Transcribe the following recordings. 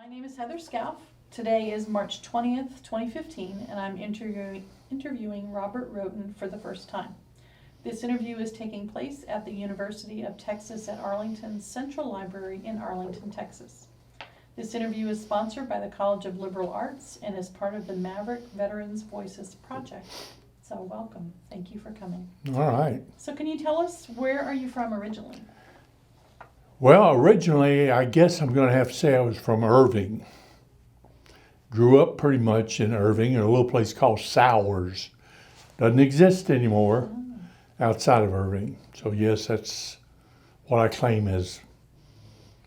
My name is Heather Scalf. Today is March 20th, 2015, and I'm interviewing Robert Roten for the first time. This interview is taking place at the University of Texas at Arlington's Central Library in Arlington, Texas. This interview is sponsored by the College of Liberal Arts and is part of the Maverick Veterans Voices Project. So welcome. Thank you for coming. All right. So can you tell us, where are you from originally? Well, originally, I guess I'm going to have to say I was from Irving. Grew up pretty much in Irving in a little place called Sowers. Doesn't exist anymore outside of Irving. So yes, that's what I claim as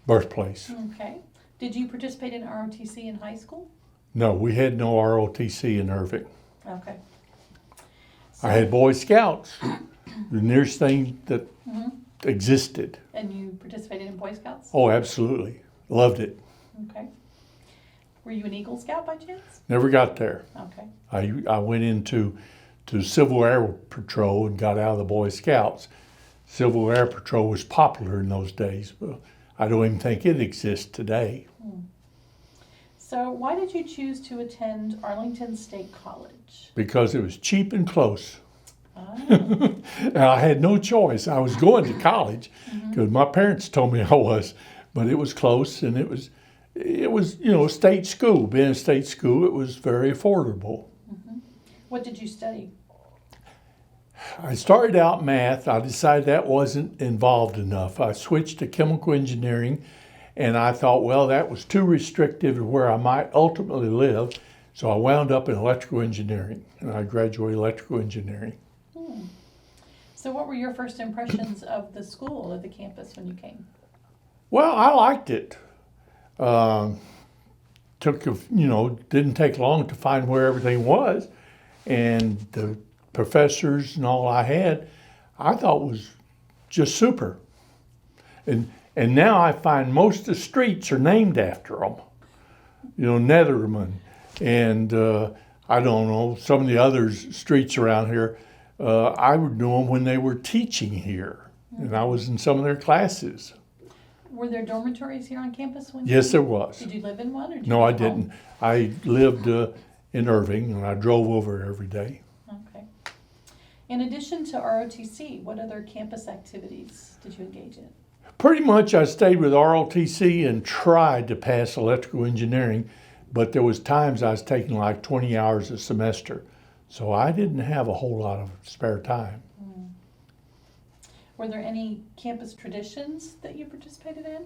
birthplace. Okay. Did you participate in ROTC in high school? No, we had no ROTC in Irving. Okay. I had Boy Scouts, the nearest thing that Mm-hmm. existed. And you participated in Boy Scouts? Oh, absolutely. Loved it. Okay. Were you an Eagle Scout by chance? Never got there. Okay. I went into Civil Air Patrol and got out of the Boy Scouts. Civil Air Patrol was popular in those days, but I don't even think it exists today. So why did you choose to attend Arlington State College? Because it was cheap and close. Ah, And I had no choice. I was going to college because my parents told me I was, but it was close and it was state school. Being a state school, it was very affordable. what did you study? I started out math. I decided that wasn't involved enough. I switched to chemical engineering, and I thought, well, that was too restrictive of where I might ultimately live. So I wound up in electrical engineering, and I graduated electrical engineering. So what were your first impressions of the school or the campus when you came? Well, I liked it. Didn't take long to find where everything was, and the professors and all I had, I thought was just super. And now I find most of the streets are named after them. Netherman, and I don't know, some of the other streets around here, I would know them when they were teaching here, and I was in some of their classes. Were there dormitories here on campus when Yes, there was. Did you live in one? Or did No, you I live at home? didn't. I lived in Irving, and I drove over every day. Okay. In addition to ROTC, what other campus activities did you engage in? Pretty much I stayed with ROTC and tried to pass electrical engineering, but there was times I was taking like 20 hours a semester. So I didn't have a whole lot of spare time. Were there any campus traditions that you participated in?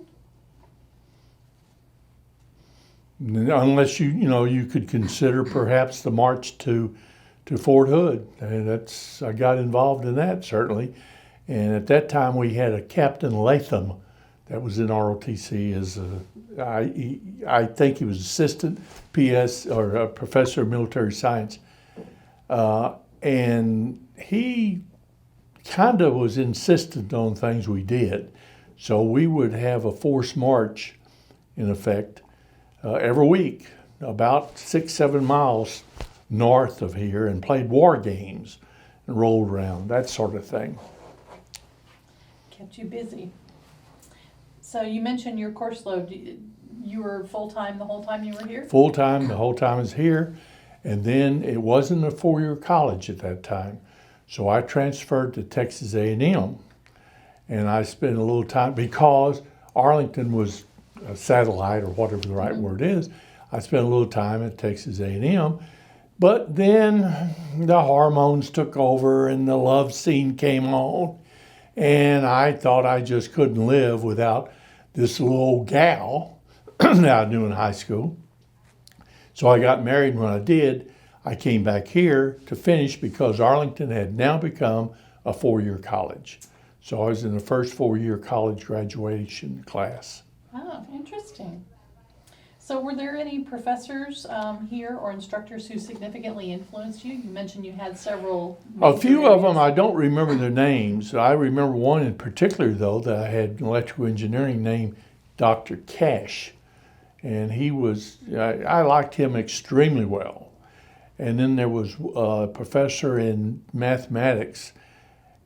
Unless you could consider perhaps the march to Fort Hood. And I got involved in that certainly. And at that time we had a Captain Latham that was in ROTC I think he was assistant PS or a professor of military science. And he kind of was insistent on things we did. So we would have a forced march, in effect, every week, about 6-7 miles north of here, and played war games and rolled around, that sort of thing. Kept you busy. So you mentioned your course load. You were full-time the whole time you were here? Full-time, the whole time I was here. And then it wasn't a 4-year college at that time. So I transferred to Texas A&M. And I spent a little time, because Arlington was a satellite or whatever the right word is, I spent a little time at Texas A&M. But then the hormones took over and the love scene came on. And I thought I just couldn't live without this little old gal that I knew in high school. So I got married. When I did, I came back here to finish because Arlington had now become a 4-year college. So I was in the first 4-year college graduation class. Oh, interesting. So were there any professors here or instructors who significantly influenced you? You mentioned you had several. A few of them, I don't remember their names. I remember one in particular, though, that I had in electrical engineering named Dr. Cash. And I liked him extremely well. And then there was a professor in mathematics.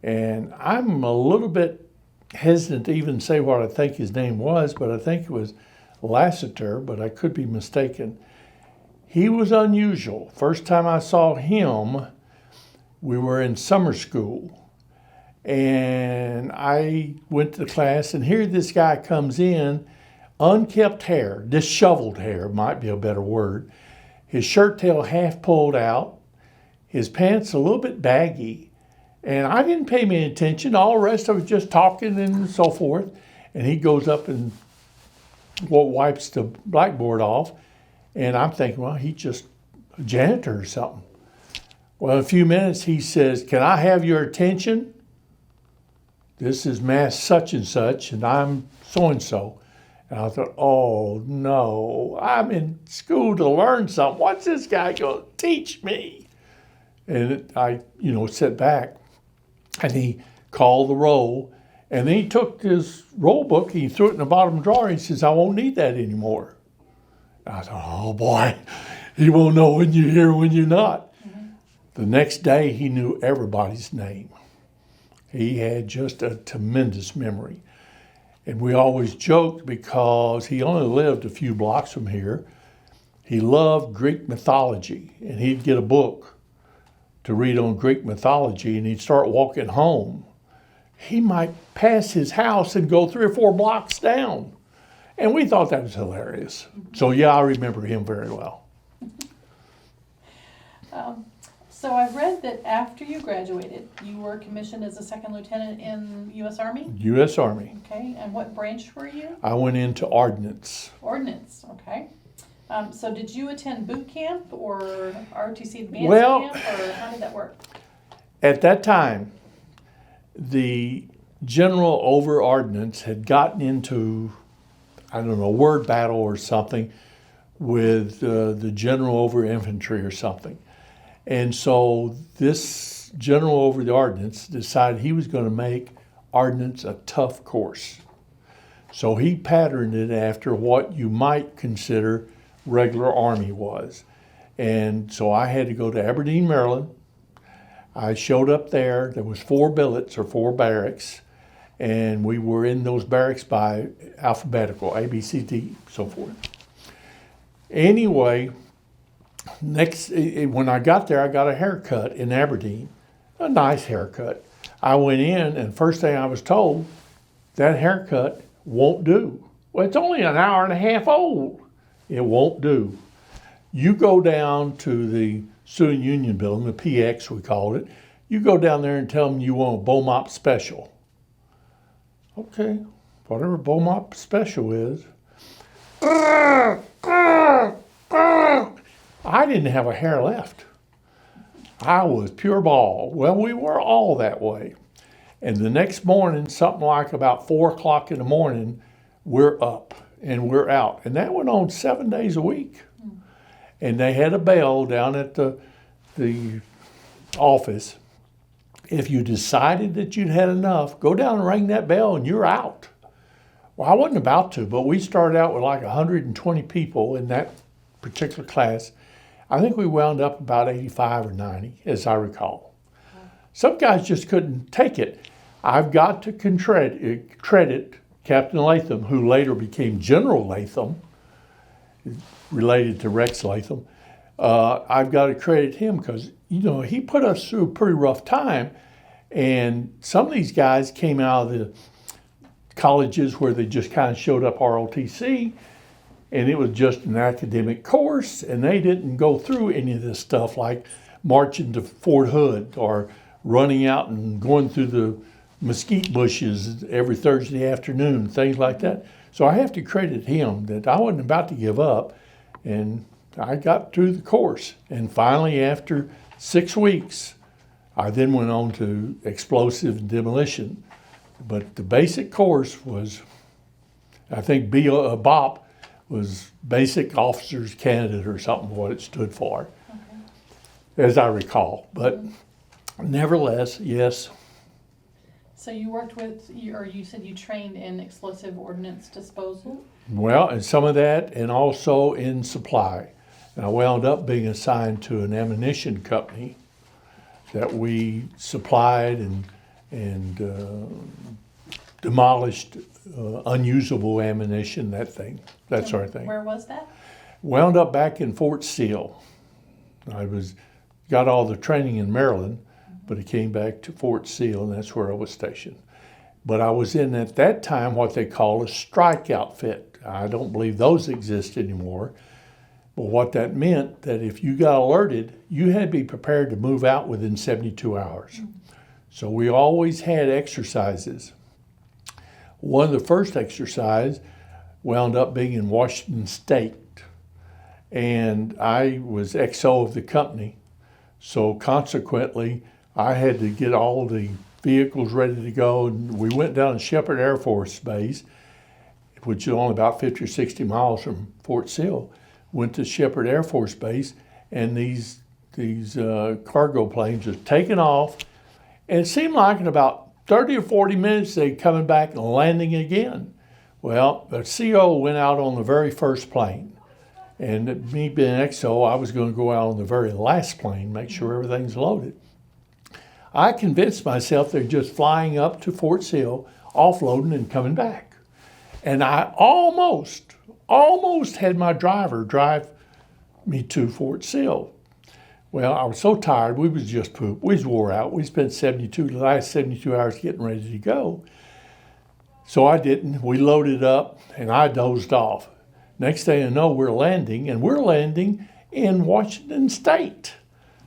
And I'm a little bit hesitant to even say what I think his name was, but I think it was Lassiter, but I could be mistaken. He was unusual. First time I saw him, we were in summer school. And I went to the class, and here this guy comes in, unkempt hair, disheveled hair might be a better word. His shirt tail half pulled out, his pants a little bit baggy. And I didn't pay any attention. All the rest of it was just talking and so forth. And he goes up and wipes the blackboard off. And I'm thinking, well, he's just a janitor or something. Well, in a few minutes, he says, "Can I have your attention? This is Mass such and such, and I'm so-and-so." And I thought, oh, no, I'm in school to learn something. What's this guy going to teach me? And I, sat back, and he called the roll. And then he took his roll book, he threw it in the bottom drawer, and he says, "I won't need that anymore." And I thought, oh, boy, he won't know when you're here, when you're not. Mm-hmm. The next day, he knew everybody's name. He had just a tremendous memory. And we always joked because he only lived a few blocks from here. He loved Greek mythology, and he'd get a book to read on Greek mythology, and he'd start walking home. He might pass his house and go 3 or 4 blocks down. And we thought that was hilarious. So, yeah, I remember him very well. So I've read that after you graduated, you were commissioned as a second lieutenant in U.S. Army? U.S. Army. Okay, and what branch were you? I went into Ordnance. Ordnance, okay. So did you attend boot camp or ROTC advanced camp, or how did that work? At that time, the general over Ordnance had gotten into, word battle or something with the general over infantry or something. And so this general over the Ordnance decided he was going to make Ordnance a tough course. So he patterned it after what you might consider regular Army was. And so I had to go to Aberdeen, Maryland. I showed up there. There was 4 billets or 4 barracks. And we were in those barracks by alphabetical, A, B, C, D, so forth. Anyway, when I got there, I got a haircut in Aberdeen, a nice haircut. I went in, and first thing I was told, that haircut won't do. Well, it's only an hour and a half old. It won't do. You go down to the Student Union building, the PX we called it. You go down there and tell them you want a Beaumont special. Okay, whatever Beaumont special is. I didn't have a hair left. I was pure bald. Well, we were all that way. And the next morning, something like about 4 o'clock in the morning, we're up and we're out. And that went on 7 days a week. And they had a bell down at the office. If you decided that you'd had enough, go down and ring that bell and you're out. Well, I wasn't about to, but we started out with like 120 people in that particular class. I think we wound up about 85 or 90, as I recall. Some guys just couldn't take it. I've got to credit Captain Latham, who later became General Latham, related to Rex Latham. I've got to credit him because, he put us through a pretty rough time. And some of these guys came out of the colleges where they just kind of showed up ROTC, and it was just an academic course, and they didn't go through any of this stuff like marching to Fort Hood or running out and going through the mesquite bushes every Thursday afternoon, things like that. So I have to credit him that I wasn't about to give up, and I got through the course. And finally, after 6 weeks, I then went on to explosive and demolition. But the basic course was, I think BOP was Basic Officer's Candidate or something, what it stood for, as I recall. But nevertheless, yes. So you worked with, or you said you trained in explosive ordnance disposal? Well, and some of that, and also in supply. And I wound up being assigned to an ammunition company that we supplied and demolished unusable ammunition, that sort of thing. Where was that? Wound up back in Fort Sill. Got all the training in Maryland, but I came back to Fort Sill, and that's where I was stationed. But I was in, at that time, what they call a strike outfit. I don't believe those exist anymore. But what that meant, that if you got alerted, you had to be prepared to move out within 72 hours. So we always had exercises. One of the first exercise wound up being in Washington State. And I was XO of the company. So consequently, I had to get all the vehicles ready to go. And we went down to Shepherd Air Force Base, which is only about 50 or 60 miles from Fort Sill. Went to Shepherd Air Force Base, and these cargo planes was taking off. And it seemed like in about 30 or 40 minutes, they coming back and landing again. Well, the CO went out on the very first plane. And me being XO, I was going to go out on the very last plane, make sure everything's loaded. I convinced myself they're just flying up to Fort Sill, offloading and coming back. And I almost had my driver drive me to Fort Sill. Well, I was so tired, we was just poop. We was wore out. We spent the last 72 hours getting ready to go. So I didn't. We loaded up, and I dozed off. Next thing I know, we're landing in Washington State.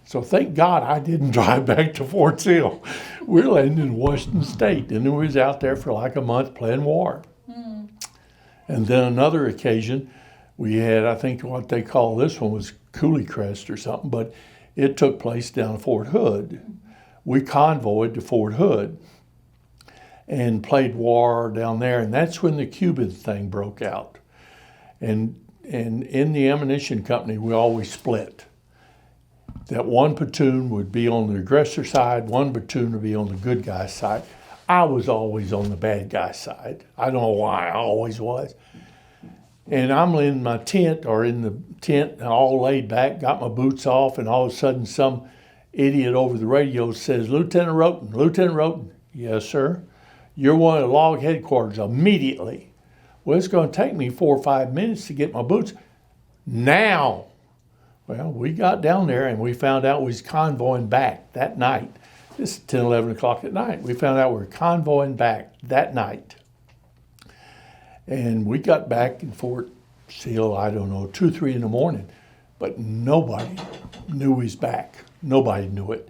So thank God I didn't drive back to Fort Sill. We're landing in Washington State, and we was out there for like a month playing war. And then another occasion, we had, I think what they call this one was Coolie Crest or something, but it took place down at Fort Hood. We convoyed to Fort Hood and played war down there, and that's when the Cuban thing broke out. And in the ammunition company, we always split. That one platoon would be on the aggressor side, one platoon would be on the good guy side. I was always on the bad guy side. I don't know why, I always was. And I'm in my tent, and all laid back, got my boots off, and all of a sudden some idiot over the radio says, Lieutenant Roten. Yes, sir. You're one of the log headquarters immediately. Well, it's going to take me 4 or 5 minutes to get my boots. Now. Well, we got down there and we found out we was convoying back that night. This is 10, 11 o'clock at night. We found out we were convoying back that night. And we got back in Fort Sill, I don't know, 2, 3 in the morning. But nobody knew we was back. Nobody knew it.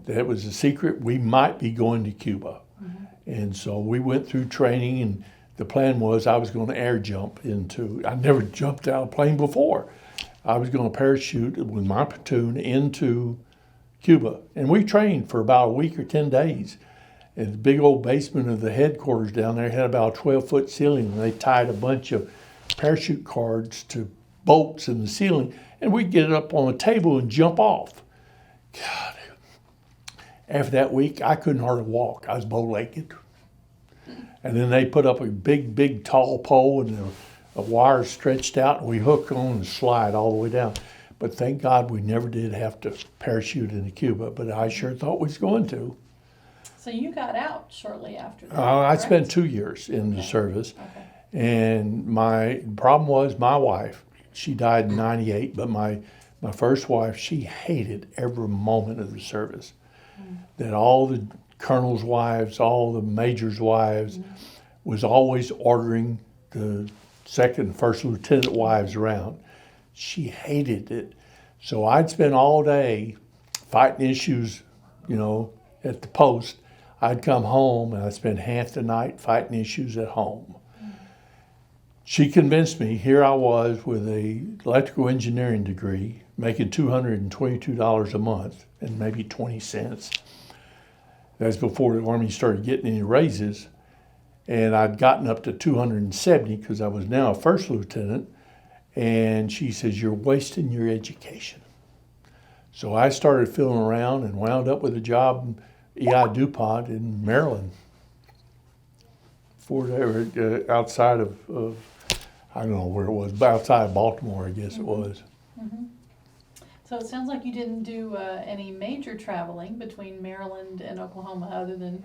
That was a secret. We might be going to Cuba. And so we went through training, and the plan was I was going to air jump I never jumped out of a plane before. I was going to parachute with my platoon into Cuba. And we trained for about a week or 10 days. And the big old basement of the headquarters down there had about a 12-foot ceiling. And they tied a bunch of parachute cards to bolts in the ceiling. And we'd get it up on a table and jump off. God. After that week, I couldn't hardly walk. I was bow-legged. And then they put up a big, tall pole, and a wire stretched out, and we hook on and slide all the way down. But thank God we never did have to parachute into Cuba, but I sure thought we was going to. So you got out shortly after that, I correct? spent 2 years in the service. Okay. And my problem was my wife. She died in 98, but my first wife, she hated every moment of the service. That all the colonels' wives, all the majors' wives, was always ordering the second and first lieutenant wives around. She hated it. So I'd spend all day fighting issues, at the post. I'd come home and I'd spend half the night fighting issues at home. She convinced me. Here I was with an electrical engineering degree, making $222 a month and maybe 20 cents. That's before the Army started getting any raises. And I'd gotten up to 270 because I was now a first lieutenant. And she says, you're wasting your education. So I started feeling around and wound up with a job in EI DuPont in Maryland. Outside of I don't know where it was, but outside of Baltimore, I guess it was. So it sounds like you didn't do any major traveling between Maryland and Oklahoma other than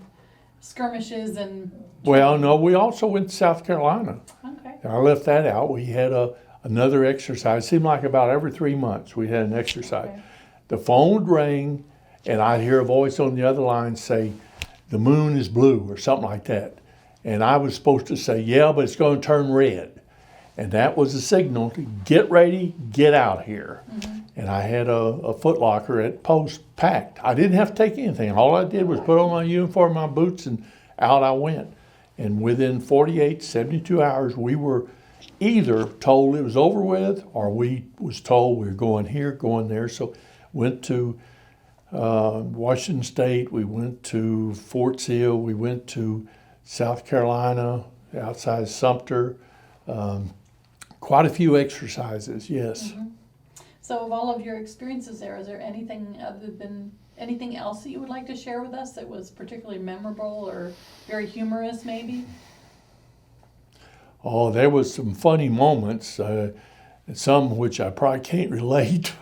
skirmishes and? Well, no, we also went to South Carolina. Okay. I left that out. We had another exercise. It seemed like about every 3 months we had an exercise. Okay. The phone would ring, and I'd hear a voice on the other line say, "The moon is blue," or something like that. And I was supposed to say, "Yeah, but it's going to turn red." And that was a signal to get ready, get out here. Mm-hmm. And I had a Foot Locker at post packed. I didn't have to take anything. All I did was put on my uniform, my boots, and out I went. And within 48, 72 hours, we were either told it was over with, or we was told we were going here, going there. So went to Washington State, we went to Fort Sill, we went to South Carolina, outside Sumter. Quite a few exercises, yes. Mm-hmm. So of all of your experiences there, is there anything anything else that you would like to share with us that was particularly memorable or very humorous maybe? Oh, there was some funny moments, some which I probably can't relate.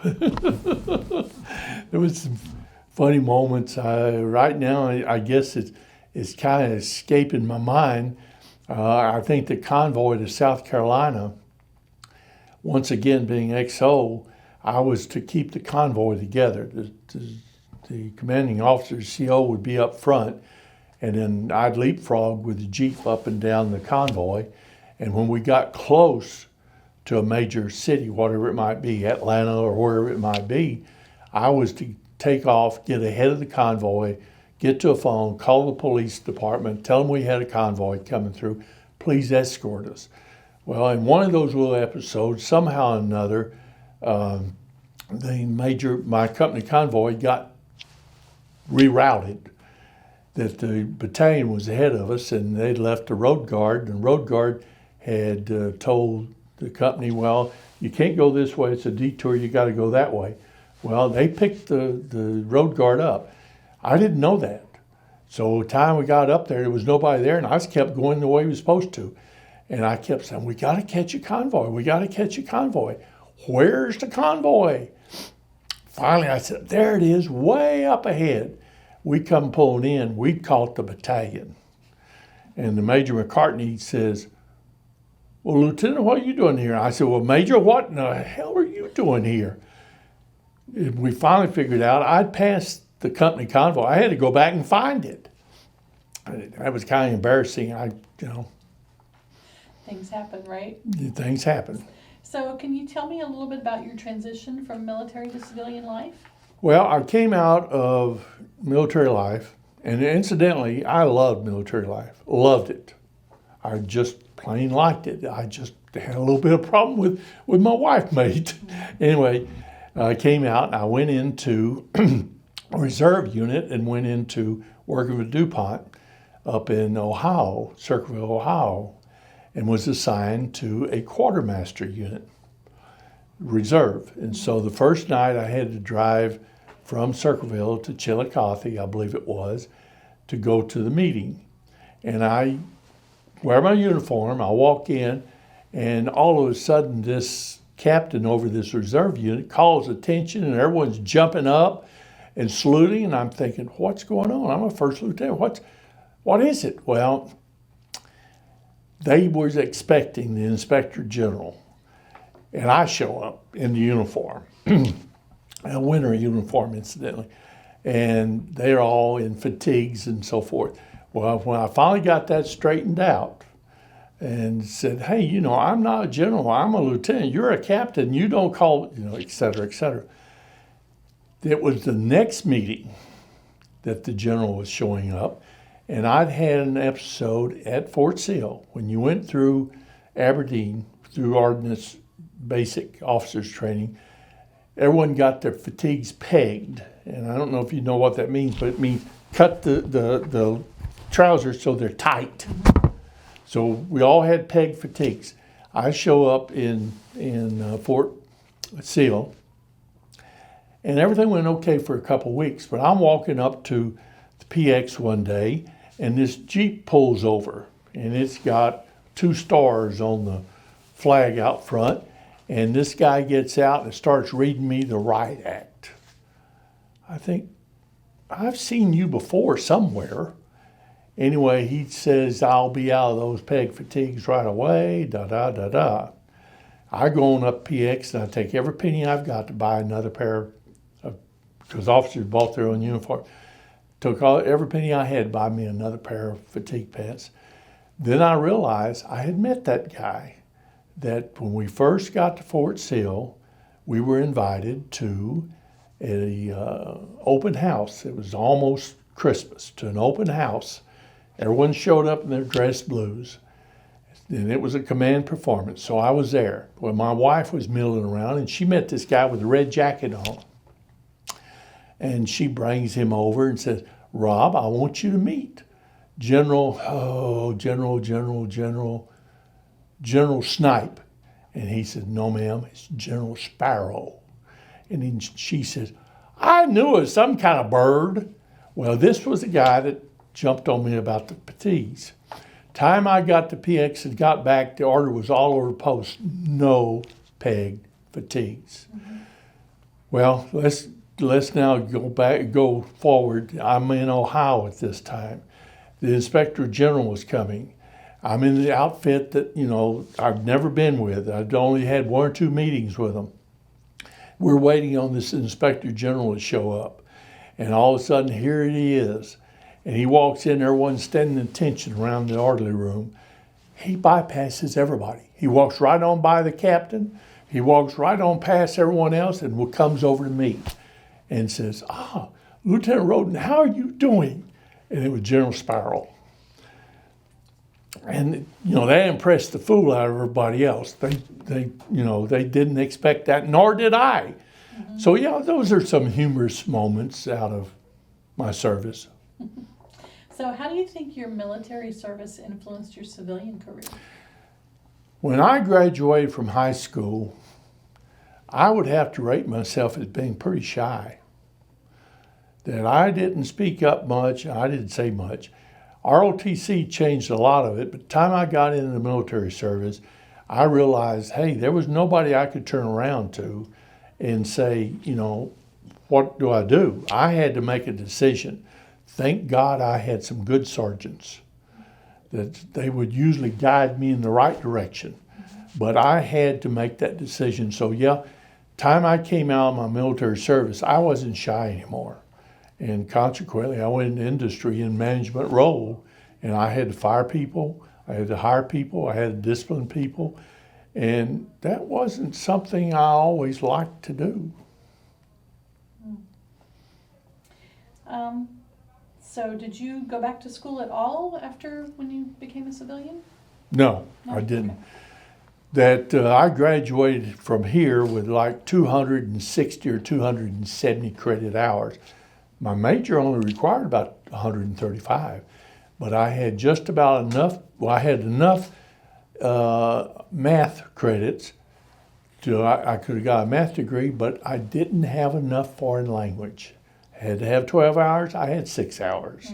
There was some funny moments. Right now, I guess it's kind of escaping my mind. I think the convoy to South Carolina, once again being XO, I was to keep the convoy together. The commanding officer, CO, would be up front, and then I'd leapfrog with the Jeep up and down the convoy. And when we got close to a major city, whatever it might be, Atlanta or wherever it might be, I was to take off, get ahead of the convoy, get to a phone, call the police department, tell them we had a convoy coming through, please escort us. Well, in one of those little episodes, somehow or another, my company convoy got rerouted. That the battalion was ahead of us, and they'd left the road guard, and road guard had told the company, "Well, you can't go this way, it's a detour, you got to go that way." Well, they picked the road guard up. I didn't know that. So by the time we got up there was nobody there, and I just kept going the way we were supposed to. And I kept saying, "We got to catch a convoy, we got to catch a convoy. Where's the convoy?" Finally, I said, "There it is, way up ahead." We come pulling in, we'd caught the battalion. And the Major McCartney says, "Well, Lieutenant, what are you doing here?" I said, "Well, Major, what in the hell are you doing here?" We finally figured out I'd passed the company convoy. I had to go back and find it. That was kind of embarrassing. Things happen, right? Things happen. So can you tell me a little bit about your transition from military to civilian life? Well, I came out of military life, and incidentally, I loved military life. Loved it. I just plain liked it. I just had a little bit of problem with my wife mate. Anyway, I came out and I went into a reserve unit and went into working with DuPont up in Ohio, Circleville, Ohio, and was assigned to a quartermaster unit, reserve. And so the first night I had to drive from Circleville to Chillicothe, I believe it was, to go to the meeting. And I wear my uniform, I walk in, and all of a sudden this captain over this reserve unit calls attention, and everyone's jumping up and saluting, and I'm thinking, what's going on? I'm a first lieutenant. What is it? Well, they was expecting the inspector general, and I show up in the uniform, a winter uniform, incidentally, and they're all in fatigues and so forth. Well, when I finally got that straightened out and said, "Hey, I'm not a general, I'm a lieutenant, you're a captain, you don't call," et cetera, et cetera. It was the next meeting that the general was showing up, and I'd had an episode at Fort Sill. When you went through Aberdeen, through Ordnance Basic Officers Training, everyone got their fatigues pegged. And I don't know if you know what that means, but it means cut the trousers so they're tight. So we all had pegged fatigues. I show up in Fort Sill, and everything went okay for a couple weeks, but I'm walking up to the PX one day, and this Jeep pulls over, and it's got 2 stars on the flag out front, and this guy gets out and starts reading me the riot act. I think, I've seen you before somewhere. Anyway, he says, I'll be out of those peg fatigues right away, da-da-da-da. I go on up PX and I take every penny I've got to buy another pair of, because officers bought their own uniform. Took every penny I had to buy me another pair of fatigue pants. Then I realized I had met that guy, that when we first got to Fort Sill, we were invited to a open house. It was almost Christmas, to an open house. Everyone showed up in their dress blues. And it was a command performance, so I was there. Well, my wife was milling around, and she met this guy with a red jacket on. And she brings him over and says, Rob, I want you to meet General Snipe. And he said, no, ma'am, it's General Sparrow. And then she says, I knew it was some kind of bird. Well, this was the guy that jumped on me about the fatigues. Time I got to PX and got back, the order was all over the post, no peg fatigues. Mm-hmm. Well, let's now go forward. I'm in Ohio at this time. The Inspector General was coming. I'm in the outfit that, I've never been with. I've only had 1 or 2 meetings with them. We're waiting on this Inspector General to show up. And all of a sudden, here he is. And he walks in, everyone's standing in attention around the orderly room. He bypasses everybody. He walks right on by the captain. He walks right on past everyone else and comes over to me and says, Lieutenant Roten, how are you doing? And it was General Sparrow. And, that impressed the fool out of everybody else. They didn't expect that, nor did I. Mm-hmm. So, those are some humorous moments out of my service. So how do you think your military service influenced your civilian career? When I graduated from high school, I would have to rate myself as being pretty shy. That I didn't speak up much, I didn't say much. ROTC changed a lot of it, but the time I got into the military service, I realized, hey, there was nobody I could turn around to and say, what do I do? I had to make a decision. Thank God I had some good sergeants that they would usually guide me in the right direction. But I had to make that decision. So time I came out of my military service, I wasn't shy anymore. And consequently, I went into industry in management role, and I had to fire people, I had to hire people, I had to discipline people. And that wasn't something I always liked to do. So did you go back to school at all when you became a civilian? No, I didn't. Okay. I graduated from here with like 260 or 270 credit hours. My major only required about 135, but I had just about enough, I had enough math credits I could have got a math degree, but I didn't have enough foreign language. I had to have 12 hours, I had 6 hours.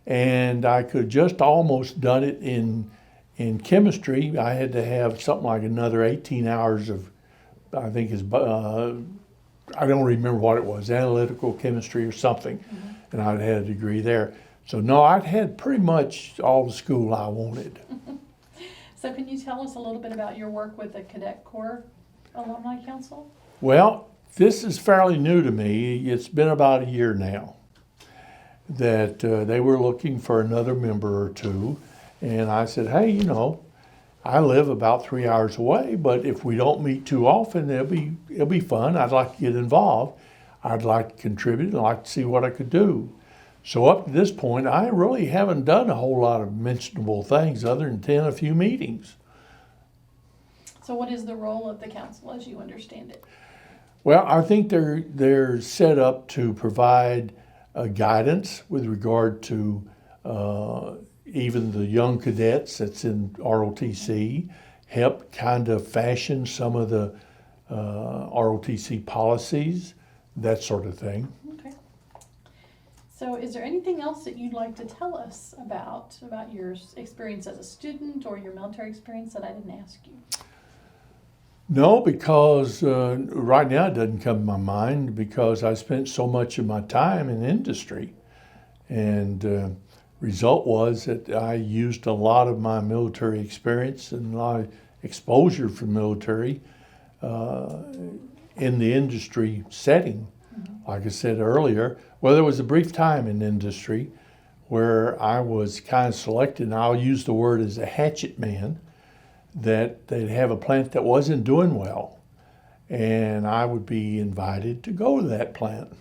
And I could just almost done it in chemistry. I had to have something like another 18 hours of, I think is, I don't remember what it was, analytical chemistry or something. And I'd had a degree there. So no, I'd had pretty much all the school I wanted. So can you tell us a little bit about your work with the Cadet Corps Alumni Council? Well, this is fairly new to me. It's been about a year now that they were looking for another member or two. And I said, hey, I live about 3 hours away, but if we don't meet too often, it'll be fun. I'd like to get involved. I'd like to contribute. I'd like to see what I could do. So up to this point, I really haven't done a whole lot of mentionable things other than attend a few meetings. So what is the role of the council as you understand it? Well, I think they're set up to provide guidance with regard to even the young cadets that's in ROTC, help kind of fashion some of the ROTC policies, that sort of thing. Okay. So is there anything else that you'd like to tell us about your experience as a student or your military experience that I didn't ask you? No, because right now it doesn't come to my mind because I spent so much of my time in industry. And result was that I used a lot of my military experience and a lot of exposure from military in the industry setting. Like I said earlier, well, there was a brief time in industry where I was kind of selected, and I'll use the word as a hatchet man, that they'd have a plant that wasn't doing well, and I would be invited to go to that plant.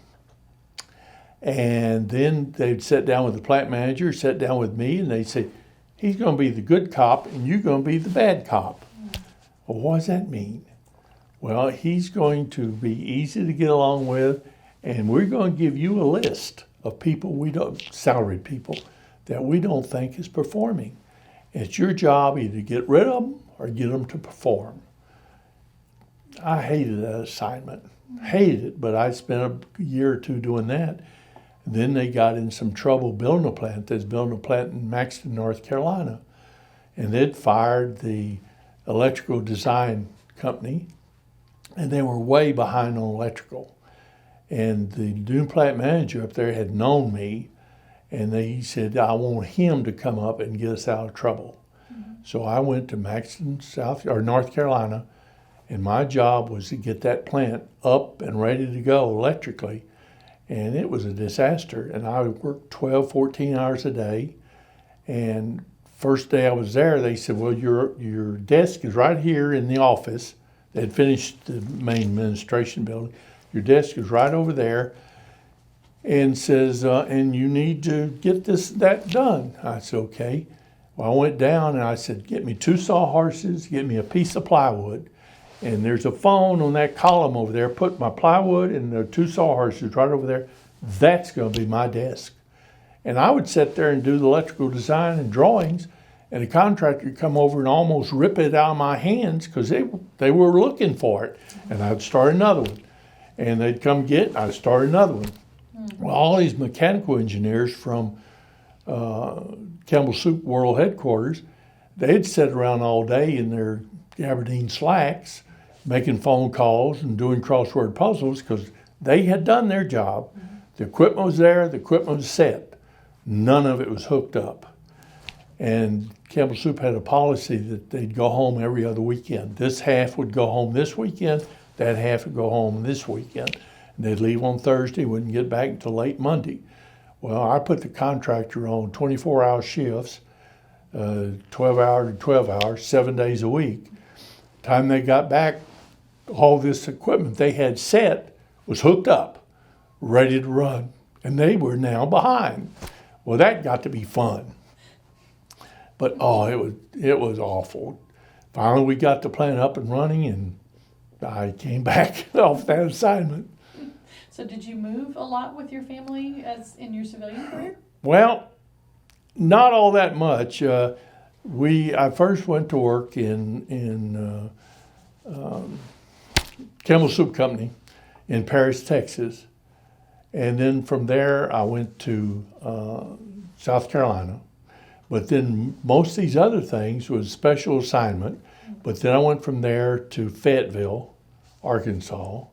And then they'd sit down with the plant manager, sit down with me, and they'd say, he's going to be the good cop and you're going to be the bad cop. Well, what does that mean? Well, he's going to be easy to get along with, and we're going to give you a list of people salaried people, that we don't think is performing. It's your job either to get rid of them or get them to perform. I hated that assignment. Hated it, but I spent a year or two doing that. Then they got in some trouble building a plant. They was building a plant in Maxton, North Carolina. And they'd fired the electrical design company, and they were way behind on electrical. And the new plant manager up there had known me, and he said, I want him to come up and get us out of trouble. So I went to Maxton, North Carolina, and my job was to get that plant up and ready to go electrically. And it was a disaster. And I worked 12, 14 hours a day. And first day I was there, they said, well, your desk is right here in the office. They'd finished the main administration building. Your desk is right over there. And says, and you need to get that done. I said, okay. Well, I went down and I said, get me 2 sawhorses, get me a piece of plywood. And there's a phone on that column over there. Put my plywood and the 2 sawhorses right over there. That's going to be my desk. And I would sit there and do the electrical design and drawings, and the contractor would come over and almost rip it out of my hands because they were looking for it. And I'd start another one. And they'd come get it, I'd start another one. Well, all these mechanical engineers from Campbell Soup World Headquarters, they'd sit around all day in their Aberdeen slacks, making phone calls and doing crossword puzzles because they had done their job. The equipment was there, the equipment was set. None of it was hooked up. And Campbell Soup had a policy that they'd go home every other weekend. This half would go home this weekend, that half would go home this weekend. And they'd leave on Thursday, wouldn't get back until late Monday. Well, I put the contractor on 24-hour shifts, 12 hours to 12 hours, 7 days a week. Time they got back, all this equipment they had set was hooked up, ready to run, and they were now behind. Well, that got to be fun, but it was awful. Finally, we got the plant up and running, and I came back off that assignment. So did you move a lot with your family as in your civilian career? Well, not all that much. I first went to work in Campbell Soup Company in Paris, Texas. And then from there, I went to South Carolina. But then most of these other things was special assignment. But then I went from there to Fayetteville, Arkansas.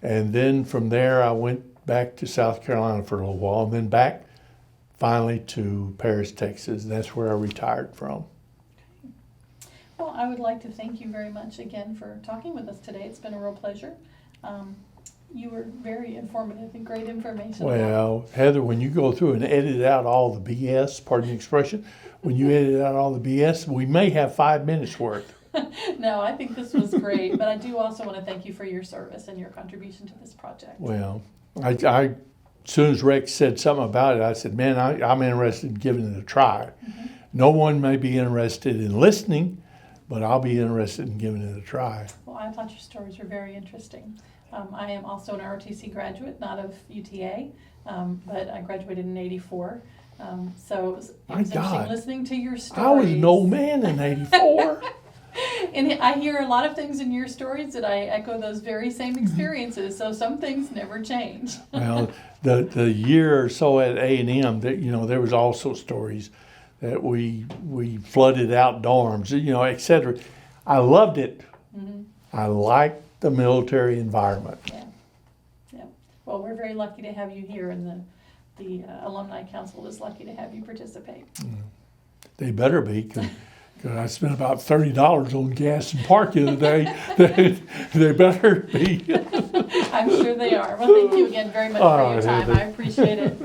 And then from there, I went back to South Carolina for a little while, and then back finally to Paris, Texas. And that's where I retired from. Well, I would like to thank you very much again for talking with us today. It's been a real pleasure. You were very informative and great information. Well, Heather, when you go through and edit out all the BS, pardon the expression, when you edit out all the BS, we may have 5 minutes worth. No, I think this was great, but I do also want to thank you for your service and your contribution to this project. Well, I as soon as Rex said something about it, I said, man, I'm interested in giving it a try. No one may be interested in listening, but I'll be interested in giving it a try. Well, I thought your stories were very interesting. I am also an ROTC graduate, not of UTA, but I graduated in '84. So it was interesting listening to your stories. I was an old man in '84. And I hear a lot of things in your stories that I echo those very same experiences. So some things never change. Well, the year or so at A&M, there was also stories that we flooded out dorms, et cetera. I loved it. Mm-hmm. I liked the military environment. Yeah. Well, we're very lucky to have you here in the the Alumni Council is lucky to have you participate. They better be, because I spent about $30 on gas and parking today. They better be. I'm sure they are. Well, thank you again very much for All your right, time. Heather. I appreciate it.